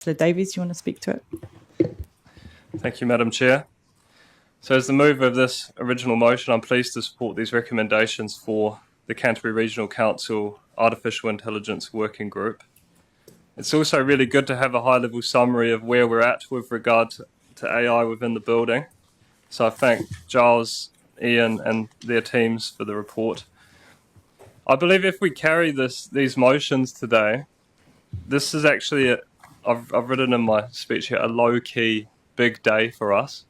So Davies, do you want to speak to it? Thank you, Madam Chair. So as the mover of this original motion, I'm pleased to support these recommendations for the Canterbury Regional Council Artificial Intelligence Working Group. It's also really good to have a high-level summary of where we're at with regard to AI within the building. So I thank Giles, Ian and their teams for the report. I believe if we carry these motions today, this is actually, I've written in my speech here, a low-key big day for us.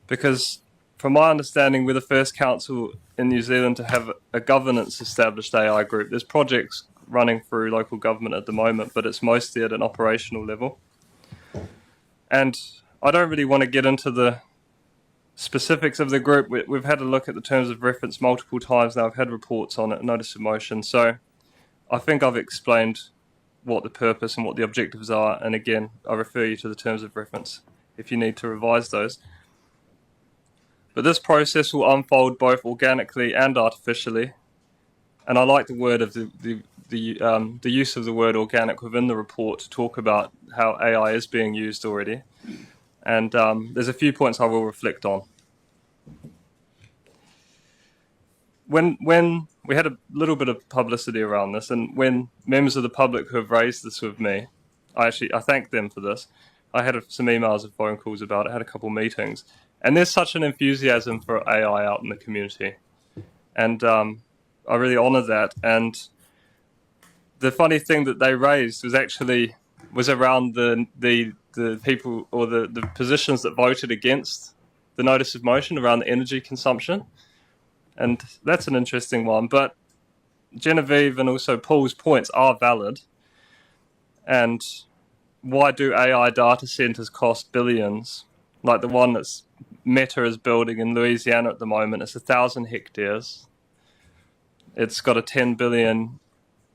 Because from my understanding, we're the first council in New Zealand to have a governance-established AI group. There's projects running through local government at the moment, but it's mostly at an operational level. And I don't really want to get into the specifics of the group. We've had a look at the terms of reference multiple times now. I've had reports on it, notice of motion. So I think I've explained what the purpose and what the objectives are. And again, I refer you to the terms of reference if you need to revise those. But this process will unfold both organically and artificially. And I like the word of the use of the word organic within the report to talk about how AI is being used already. And there's a few points I will reflect on. When we had a little bit of publicity around this, and when members of the public who have raised this with me, I thank them for this. I had some emails and phone calls about it, had a couple of meetings, and there's such an enthusiasm for AI out in the community. And I really honour that. And the funny thing that they raised was around the people or the positions that voted against the notice of motion around the energy consumption. And that's an interesting one. But Genevieve and also Paul's points are valid. And why do AI data centres cost billions? Like the one that's Meta is building in Louisiana at the moment. It's 1,000 hectares. It's got a $10 billion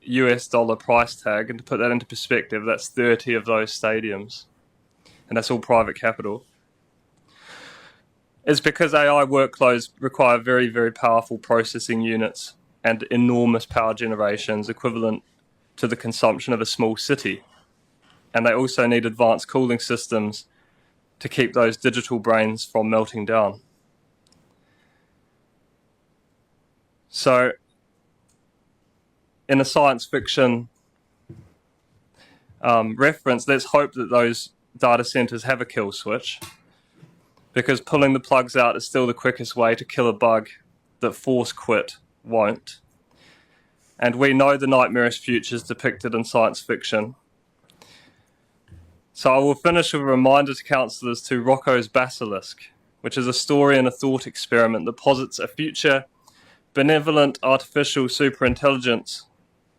US price tag. And to put that into perspective, that's 30 of those stadiums. And that's all private capital. It's because AI workloads require very, very powerful processing units and enormous power generations equivalent to the consumption of a small city. And they also need advanced cooling systems to keep those digital brains from melting down. So, in a science fiction reference, let's hope that those data centers have a kill switch, because pulling the plugs out is still the quickest way to kill a bug that force quit won't. And we know the nightmarish futures depicted in science fiction. So I will finish with a reminder to councillors to Rocco's Basilisk, which is a story and a thought experiment that posits a future benevolent artificial superintelligence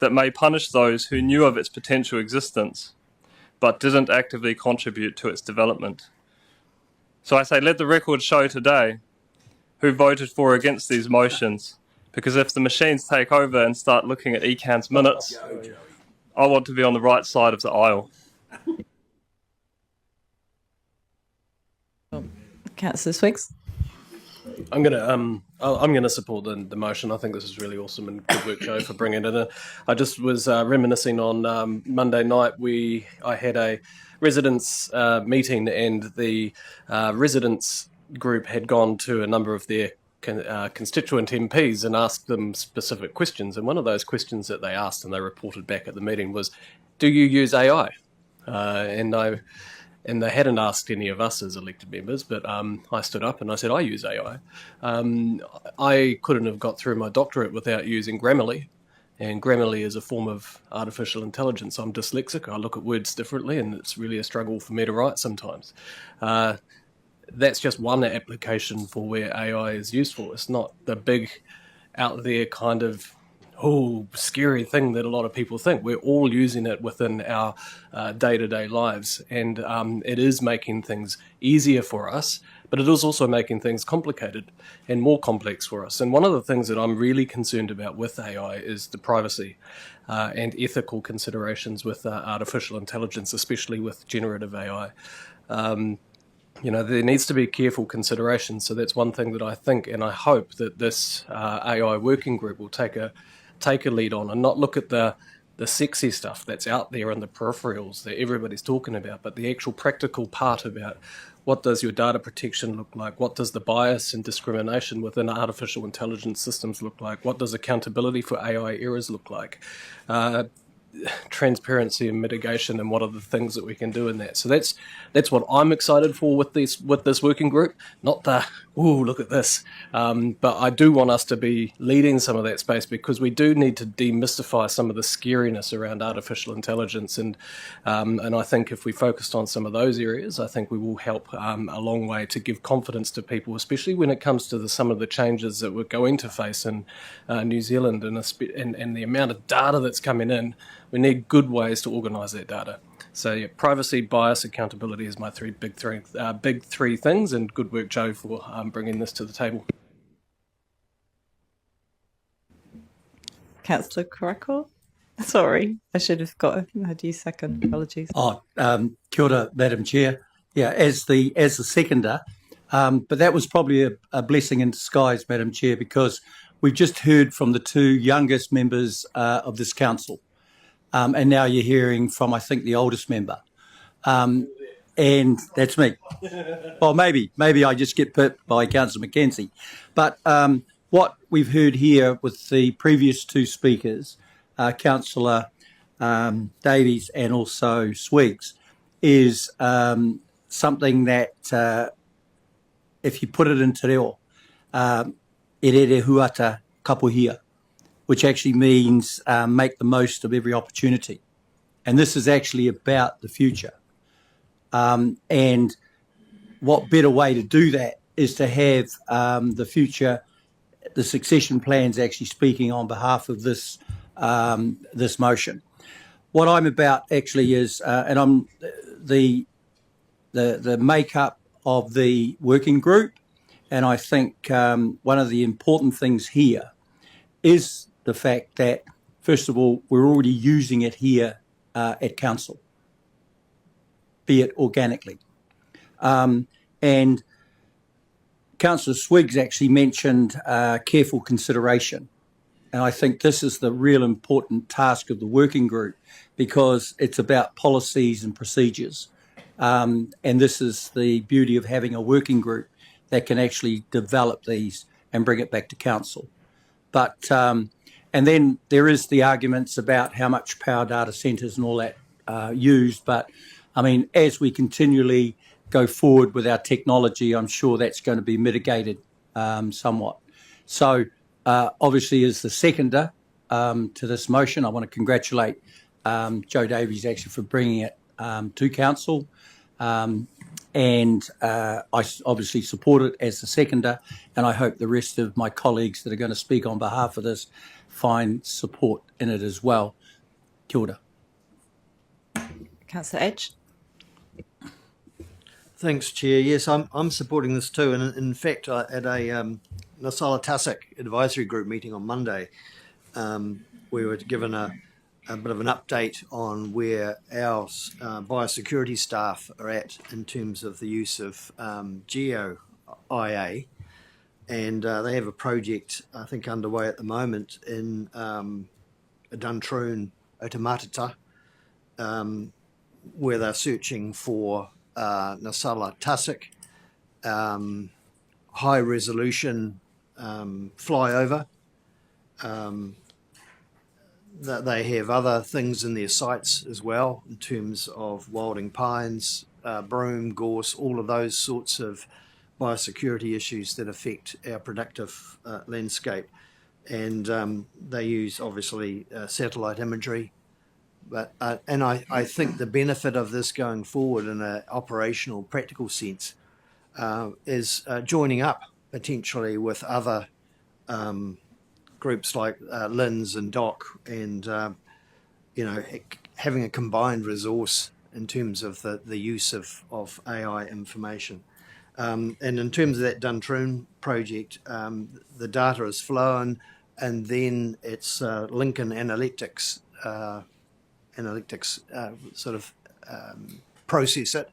that may punish those who knew of its potential existence but didn't actively contribute to its development. So I say, let the record show today who voted for or against these motions, because if the machines take over and start looking at ECan's minutes, I want to be on the right side of the aisle. Councillor Swiggs. I'm gonna support the motion. I think this is really awesome and good work, Joe, for bringing it in. I just was reminiscing on Monday night. I had a residents meeting, and the residents group had gone to a number of their constituent MPs and asked them specific questions. And one of those questions that they asked and they reported back at the meeting was, "Do you use AI?" And they hadn't asked any of us as elected members, but I stood up and I said, I use AI. I couldn't have got through my doctorate without using Grammarly, and Grammarly is a form of artificial intelligence. I'm dyslexic, I look at words differently, and it's really a struggle for me to write sometimes. That's just one application for where AI is useful. It's not the big out there kind of scary thing that a lot of people think. We're all using it within our day-to-day lives, and it is making things easier for us, but it is also making things complicated and more complex for us. And one of the things that I'm really concerned about with AI is the privacy and ethical considerations with artificial intelligence, especially with generative AI. There needs to be careful consideration. So that's one thing that I think and I hope that this AI working group will take a lead on, and not look at the sexy stuff that's out there in the peripherals that everybody's talking about, but the actual practical part about what does your data protection look like? What does the bias and discrimination within artificial intelligence systems look like? What does accountability for AI errors look like? Transparency and mitigation, and what are the things that we can do in that. So that's what I'm excited for with this working group. Not the look at this, but I do want us to be leading some of that space, because we do need to demystify some of the scariness around artificial intelligence, and I think if we focused on some of those areas, I think we will help a long way to give confidence to people, especially when it comes to some of the changes that we're going to face in New Zealand, and the amount of data that's coming in. We need good ways to organise that data. So yeah, privacy, bias, accountability is my big three things, and good work, Joe, for bringing this to the table. Councillor Karako? Sorry, I should have had you second. Apologies. Kia ora, Madam Chair. Yeah, as the seconder, but that was probably a blessing in disguise, Madam Chair, because we've just heard from the two youngest members of this council. And now you're hearing from, I think, the oldest member. And that's me. Well, maybe I just get pipped by Councillor Mackenzie. But what we've heard here with the previous two speakers, Councillor Davies and also Swiggs, is something that, if you put it into reo, erere huata kapuhia, which actually means make the most of every opportunity. And this is actually about the future. And what better way to do that is to have the future, the succession plans actually speaking on behalf of this motion. What I'm about actually is, and I'm the makeup of the working group, and I think one of the important things here is the fact that, first of all, we're already using it here at council, be it organically. And Councillor Swiggs actually mentioned careful consideration. And I think this is the real important task of the working group, because it's about policies and procedures. And this is the beauty of having a working group that can actually develop these and bring it back to council. But and then there is the arguments about how much power data centres and all that used. But I mean, as we continually go forward with our technology, I'm sure that's going to be mitigated somewhat. So obviously, as the seconder to this motion, I want to congratulate Joe Davies actually for bringing it to council. And I obviously support it as the seconder, and I hope the rest of my colleagues that are going to speak on behalf of this find support in it as well. Kia ora. Councillor Edge? Thanks, Chair. Yes, I'm supporting this too. And in fact, at a Nasala Tasik advisory group meeting on Monday, we were given a bit of an update on where our biosecurity staff are at in terms of the use of Geo IA. And they have a project, I think, underway at the moment in Duntroon, Otamatata, where they're searching for Nasala Tasik, high resolution flyover. That they have other things in their sites as well, in terms of wilding pines, broom, gorse, all of those sorts of biosecurity issues that affect our productive landscape. And they use, obviously, satellite imagery. But and I think the benefit of this going forward in an operational, practical sense is joining up potentially with other groups like LINS and DOC, and having a combined resource in terms of the use of AI information. And in terms of that Duntroon project, the data is flown, and then it's Lincoln Analytics sort of process it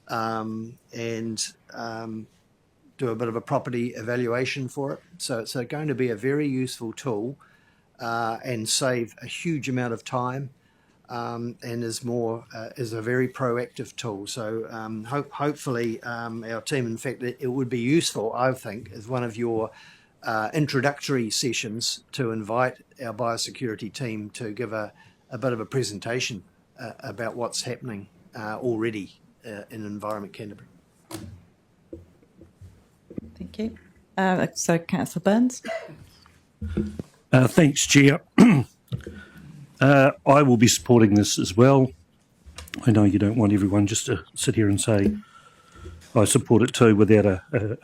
and do a bit of a property evaluation for it. So it's going to be a very useful tool and save a huge amount of time, and is a very proactive tool. So hopefully our team, in fact, it would be useful, I think, as one of your introductory sessions to invite our biosecurity team to give a bit of a presentation about what's happening already in Environment Canterbury. Thank you. So, Councillor Burns. Thanks, Chair. I will be supporting this as well. I know you don't want everyone just to sit here and say, I support it too without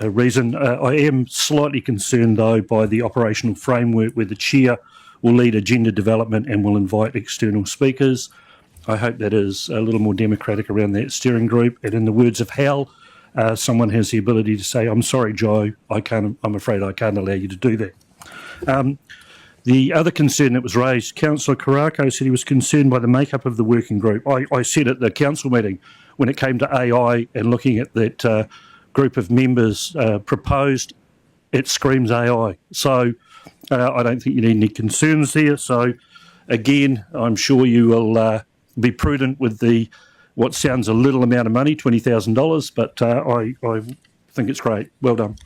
a reason. I am slightly concerned, though, by the operational framework where the Chair will lead agenda development and will invite external speakers. I hope that is a little more democratic around that steering group. And in the words of Hal, someone has the ability to say, I'm sorry, Joe, I'm afraid I can't allow you to do that. The other concern that was raised, Councillor Karako said he was concerned by the makeup of the working group. I said at the council meeting, when it came to AI and looking at that group of members proposed, it screams AI. So I don't think you need any concerns there. So again, I'm sure you will be prudent with what sounds a little amount of money, $20,000, but I think it's great. Well done.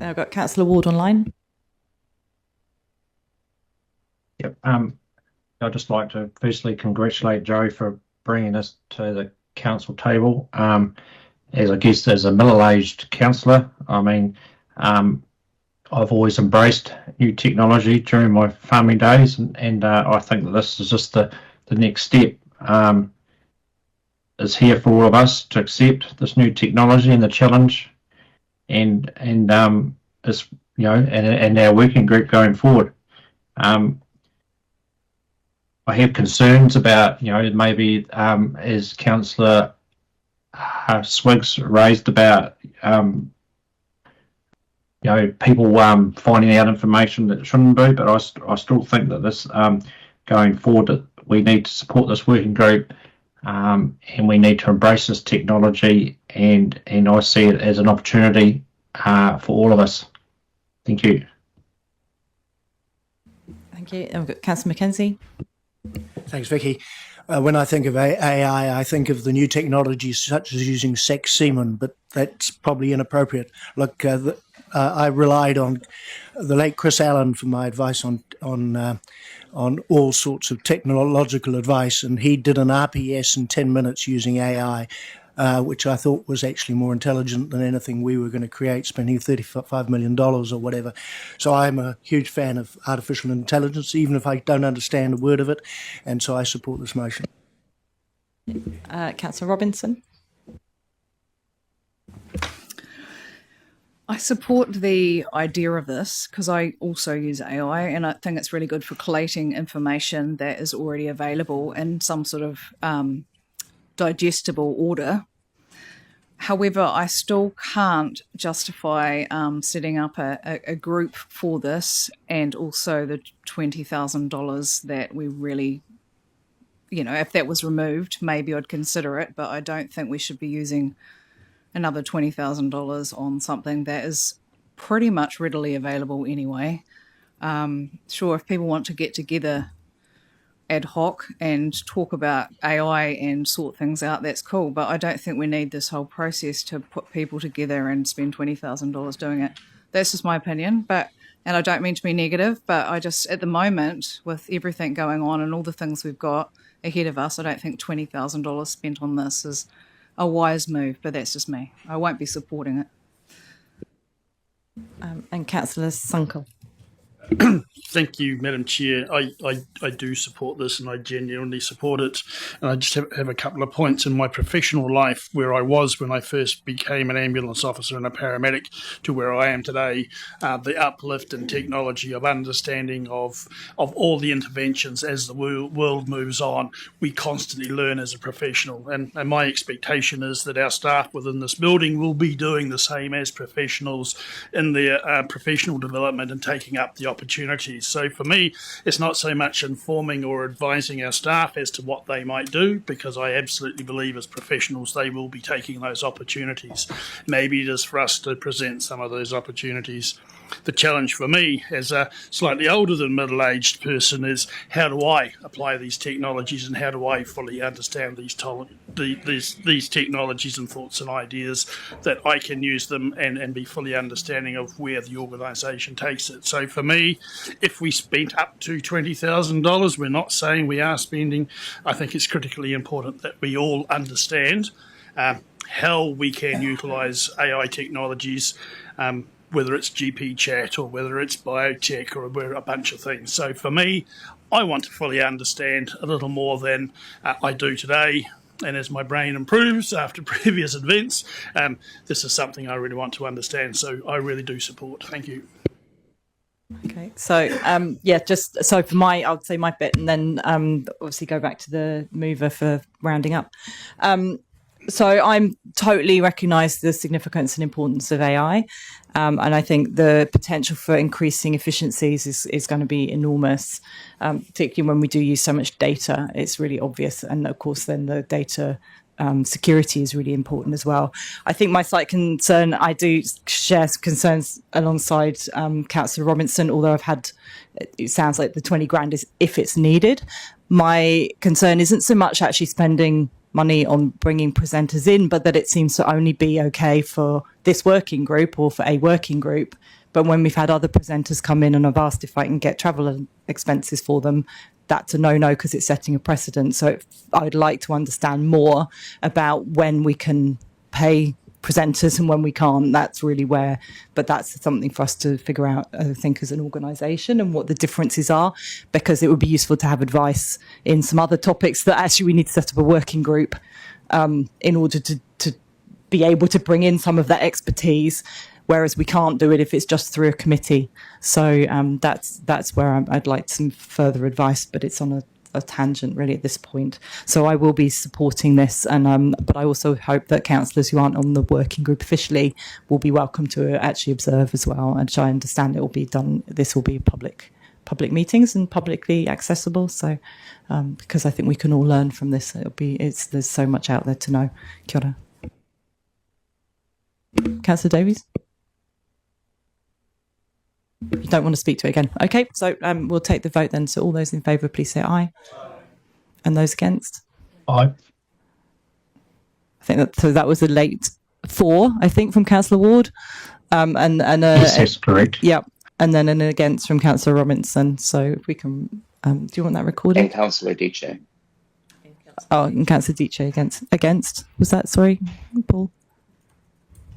I've got Councillor Ward online. Yep. I'd just like to firstly congratulate Joe for bringing this to the council table. As a middle-aged councillor, I mean, I've always embraced new technology during my farming days, and I think that this is just the next step. Is here for all of us to accept this new technology and the challenge, and is, you know, and our working group going forward. I have concerns about, you know, maybe as Councillor Swiggs raised about, you know, people finding out information that shouldn't be, but I still think that this going forward, that we need to support this working group, and we need to embrace this technology, and I see it as an opportunity for all of us. Thank you. Thank you. And we've got Councillor McKenzie. Thanks, Vicky. When I think of AI, I think of the new technologies such as using sex semen, but that's probably inappropriate. Look, I relied on the late Chris Allen for my advice on all sorts of technological advice, and he did an RPS in 10 minutes using AI, which I thought was actually more intelligent than anything we were going to create, spending $35 million or whatever. So I'm a huge fan of artificial intelligence, even if I don't understand a word of it, and so I support this motion. Councillor Robinson. I support the idea of this because I also use AI, and I think it's really good for collating information that is already available in some sort of digestible order. However, I still can't justify setting up a group for this, and also the $20,000 that we really, you know, if that was removed, maybe I'd consider it, but I don't think we should be using another $20,000 on something that is pretty much readily available anyway. Sure, if people want to get together ad hoc and talk about AI and sort things out, that's cool, but I don't think we need this whole process to put people together and spend $20,000 doing it. That's just my opinion, and I don't mean to be negative, but I just, at the moment, with everything going on and all the things we've got ahead of us, I don't think $20,000 spent on this is a wise move, but that's just me. I won't be supporting it. And Councillor Sunkel. Thank you, Madam Chair. I do support this, and I genuinely support it. And I just have a couple of points in my professional life where I was when I first became an ambulance officer and a paramedic to where I am today. The uplift in technology of understanding of all the interventions as the world moves on. We constantly learn as a professional, and my expectation is that our staff within this building will be doing the same as professionals in their professional development and taking up the opportunities. So for me, it's not so much informing or advising our staff as to what they might do, because I absolutely believe as professionals they will be taking those opportunities. Maybe it is for us to present some of those opportunities. The challenge for me as a slightly older than middle-aged person is how do I apply these technologies and how do I fully understand these technologies and thoughts and ideas that I can use them and be fully understanding of where the organisation takes it. So for me, if we spent up to $20,000, we're not saying we are spending, I think it's critically important that we all understand how we can utilise AI technologies, whether it's GP chat or whether it's biotech or a bunch of things. So for me, I want to fully understand a little more than I do today. And as my brain improves after previous events, this is something I really want to understand. So I really do support. Thank you. Okay, so just so for I would say my bit, and then obviously go back to the mover for rounding up. So I'm totally recognise the significance and importance of AI, and I think the potential for increasing efficiencies is going to be enormous, particularly when we do use so much data. It's really obvious, and of course then the data security is really important as well. I think my slight concern, I do share some concerns alongside Councillor Robinson, although it sounds like the 20 grand is if it's needed. My concern isn't so much actually spending money on bringing presenters in, but that it seems to only be okay for this working group or for a working group. But when we've had other presenters come in and I've asked if I can get travel expenses for them, that's a no-no because it's setting a precedent. So I'd like to understand more about when we can pay presenters and when we can't. That's really where, but that's something for us to figure out, I think, as an organisation and what the differences are, because it would be useful to have advice in some other topics that actually we need to set up a working group in order to be able to bring in some of that expertise, whereas we can't do it if it's just through a committee. So that's where I'd like some further advice, but it's on a tangent really at this point. So I will be supporting this, and but I also hope that councillors who aren't on the working group officially will be welcome to actually observe as well. And I understand it will be done. This will be public meetings and publicly accessible. So because I think we can all learn from this. There's so much out there to know. Kia ora. Councillor Davies. You don't want to speak to it again. Okay, so we'll take the vote then. So all those in favour, please say aye. And those against? Aye. I think that was a late 4, I think, from Councillor Ward. Yes, that's correct. Yeah, and then an against from Councillor Robinson. So if we can, do you want that recorded? And Councillor Diche. Oh, and Councillor Diche against. Was that, sorry, Paul?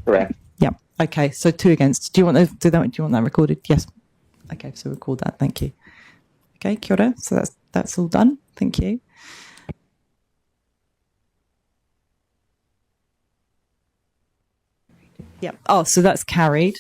Correct. Yeah. Okay, so 2 against. Do you want that recorded? Yes. Okay, so record that. Thank you. Okay, kia ora. So that's all done. Thank you. Yeah. Oh, so that's carried.